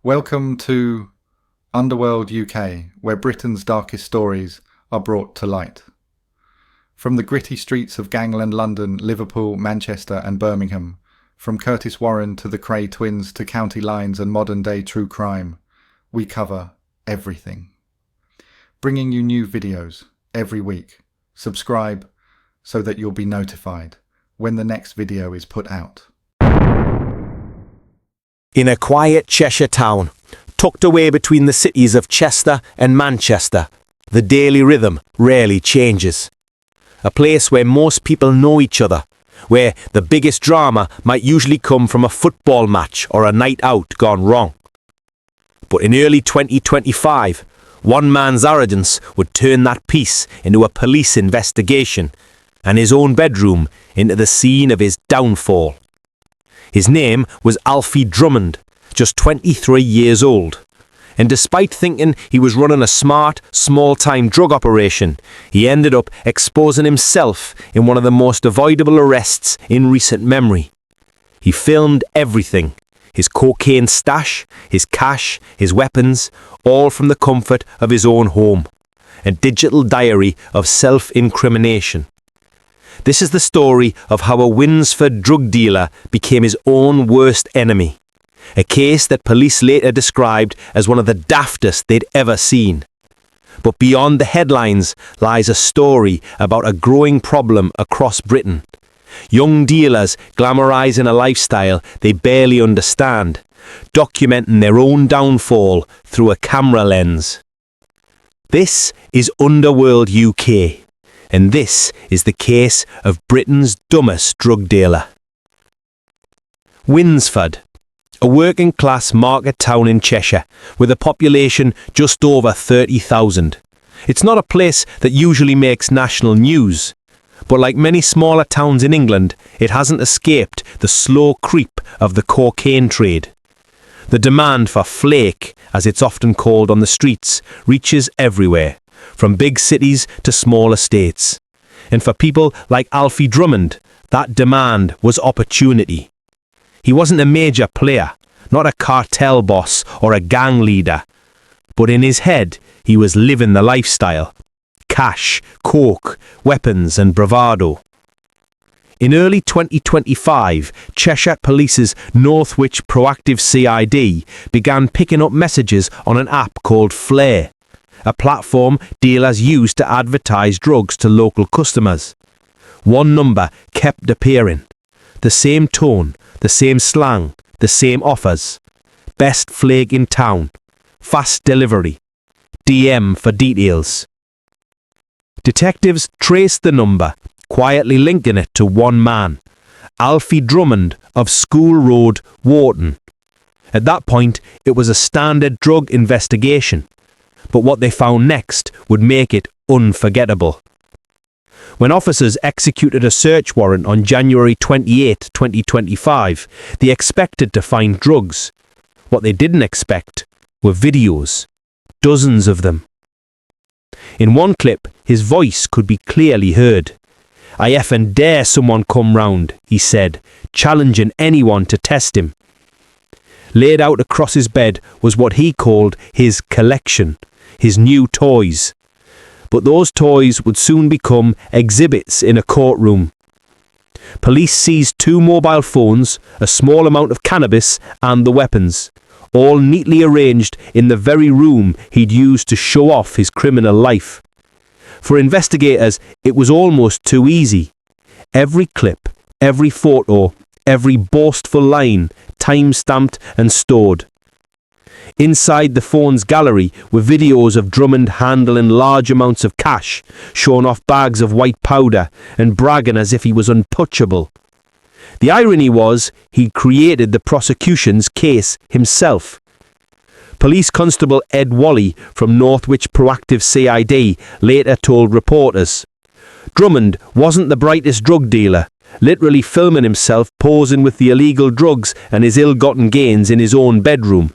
Welcome to Underworld UK, where Britain's darkest stories are brought to light. From the gritty streets of gangland London, Liverpool, Manchester and Birmingham, from Curtis Warren to the Cray twins to county lines and modern-day true crime, we cover everything. Bringing you new videos every week. Subscribe so that you'll be notified when the next video is put out. In a quiet Cheshire town, tucked away between the cities of Chester and Manchester, the daily rhythm rarely changes. A place where most people know each other, where the biggest drama might usually come from a football match or a night out gone wrong. But in early 2025, one man's arrogance would turn that peace into a police investigation, and his own bedroom into the scene of his downfall. His name was Alfie Drummond, just 23 years old. And despite thinking he was running a smart, small-time drug operation, he ended up exposing himself in one of the most avoidable arrests in recent memory. He filmed everything: his cocaine stash, his cash, his weapons, all from the comfort of his own home. A digital diary of self-incrimination. This is the story of how a Winsford drug dealer became his own worst enemy. A case that police later described as one of the daftest they'd ever seen. But beyond the headlines lies a story about a growing problem across Britain. Young dealers glamorizing a lifestyle they barely understand, documenting their own downfall through a camera lens. This is Underworld UK. And this is the case of Britain's dumbest drug dealer. Winsford, a working-class market town in Cheshire, with a population just over 30,000. It's not a place that usually makes national news, but like many smaller towns in England, it hasn't escaped the slow creep of the cocaine trade. The demand for flake, as it's often called on the streets, reaches everywhere, from big cities to small estates. And for people like Alfie Drummond, that demand was opportunity. He wasn't a major player, not a cartel boss or a gang leader, but in his head he was living the lifestyle. Cash, coke, weapons and bravado. In early 2025, Cheshire Police's Northwich Proactive CID began picking up messages on an app called Flare, a platform dealers use to advertise drugs to local customers. One number kept appearing. The same tone, the same slang, the same offers. Best flake in town. Fast delivery. DM for details. Detectives traced the number, quietly linking it to one man, Alfie Drummond of School Road, Wharton. At that point, it was a standard drug investigation. But what they found next would make it unforgettable. When officers executed a search warrant on January 28, 2025, they expected to find drugs. What they didn't expect were videos. Dozens of them. In one clip, his voice could be clearly heard. "I effing dare someone come round," he said, challenging anyone to test him. Laid out across his bed was what he called his collection. His new toys. But those toys would soon become exhibits in a courtroom. Police seized 2 mobile phones, a small amount of cannabis and the weapons, all neatly arranged in the very room he'd used to show off his criminal life. For investigators, it was almost too easy. Every clip, every photo, every boastful line, time-stamped and stored. Inside the phone's gallery were videos of Drummond handling large amounts of cash, showing off bags of white powder, and bragging as if he was untouchable. The irony was, he'd created the prosecution's case himself. Police Constable Ed Wally from Northwich Proactive CID later told reporters, "Drummond wasn't the brightest drug dealer, literally filming himself posing with the illegal drugs and his ill-gotten gains in his own bedroom.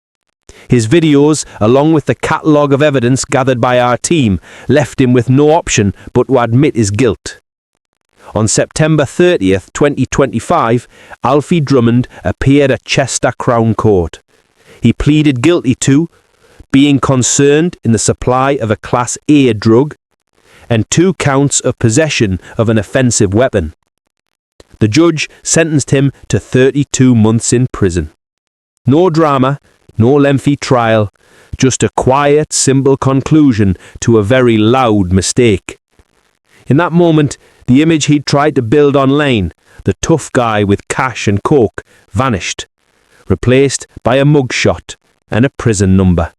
His videos, along with the catalogue of evidence gathered by our team, left him with no option but to admit his guilt." On September 30th, 2025, Alfie Drummond appeared at Chester Crown Court. He pleaded guilty to being concerned in the supply of a Class A drug and 2 counts of possession of an offensive weapon. The judge sentenced him to 32 months in prison. No drama, no lengthy trial, just a quiet, simple conclusion to a very loud mistake. In that moment, the image he'd tried to build online, the tough guy with cash and coke, vanished, replaced by a mugshot and a prison number.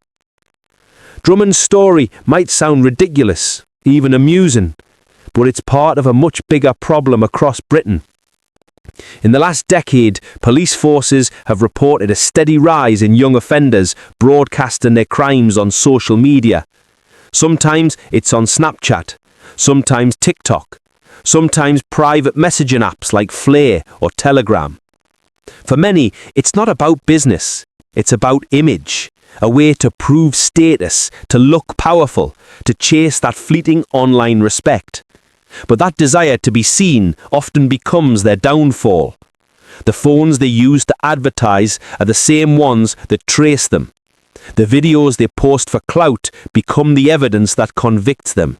Drummond's story might sound ridiculous, even amusing, but it's part of a much bigger problem across Britain. In the last decade, police forces have reported a steady rise in young offenders broadcasting their crimes on social media. Sometimes it's on Snapchat, sometimes TikTok, sometimes private messaging apps like Flare or Telegram. For many, it's not about business, it's about image, a way to prove status, to look powerful, to chase that fleeting online respect. But that desire to be seen often becomes their downfall. The phones they use to advertise are the same ones that trace them. The videos they post for clout become the evidence that convicts them.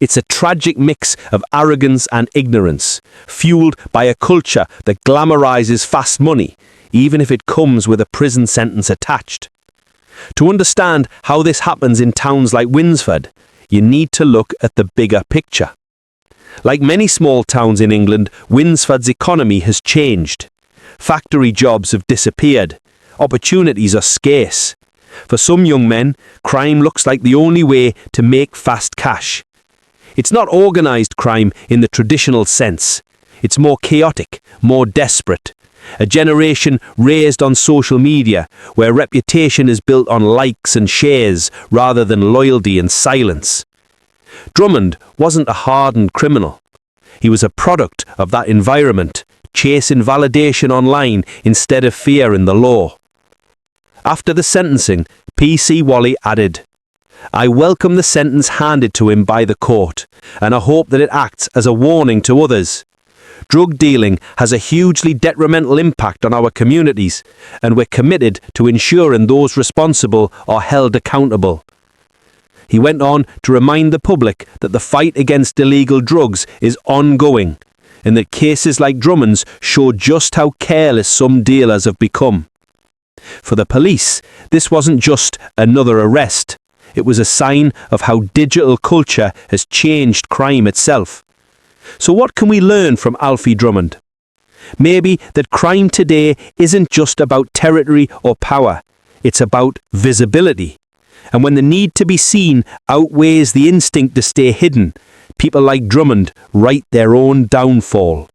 It's a tragic mix of arrogance and ignorance, fueled by a culture that glamorizes fast money, even if it comes with a prison sentence attached. To understand how this happens in towns like Winsford, you need to look at the bigger picture. Like many small towns in England, Winsford's economy has changed. Factory jobs have disappeared. Opportunities are scarce. For some young men, crime looks like the only way to make fast cash. It's not organised crime in the traditional sense. It's more chaotic, more desperate. A generation raised on social media, where reputation is built on likes and shares rather than loyalty and silence. Drummond wasn't a hardened criminal. He was a product of that environment, chasing validation online instead of fear in the law. After the sentencing, P.C. Wally added, "I welcome the sentence handed to him by the court, and I hope that it acts as a warning to others. Drug dealing has a hugely detrimental impact on our communities, and we're committed to ensuring those responsible are held accountable." He went on to remind the public that the fight against illegal drugs is ongoing, and that cases like Drummond's show just how careless some dealers have become. For the police, this wasn't just another arrest. It was a sign of how digital culture has changed crime itself. So what can we learn from Alfie Drummond? Maybe that crime today isn't just about territory or power, it's about visibility. And when the need to be seen outweighs the instinct to stay hidden, people like Drummond write their own downfall.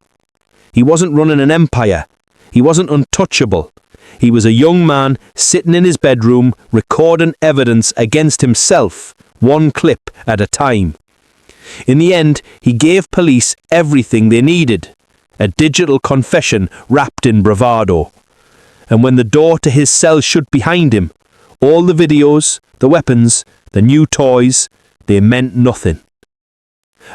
He wasn't running an empire. He wasn't untouchable. He was a young man sitting in his bedroom recording evidence against himself, one clip at a time. In the end, he gave police everything they needed, a digital confession wrapped in bravado. And when the door to his cell shut behind him, all the videos, the weapons, the new toys, they meant nothing.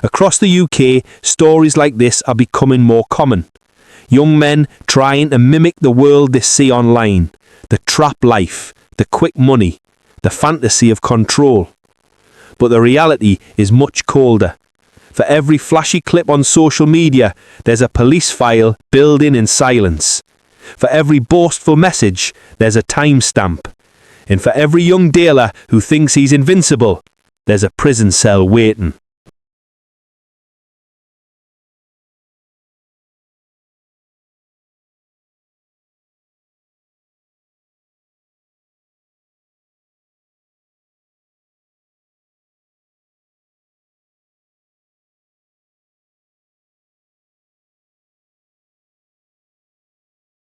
Across the UK, stories like this are becoming more common. Young men trying to mimic the world they see online, the trap life, the quick money, the fantasy of control. But the reality is much colder. For every flashy clip on social media, there's a police file building in silence. For every boastful message, there's a timestamp. And for every young dealer who thinks he's invincible, there's a prison cell waiting.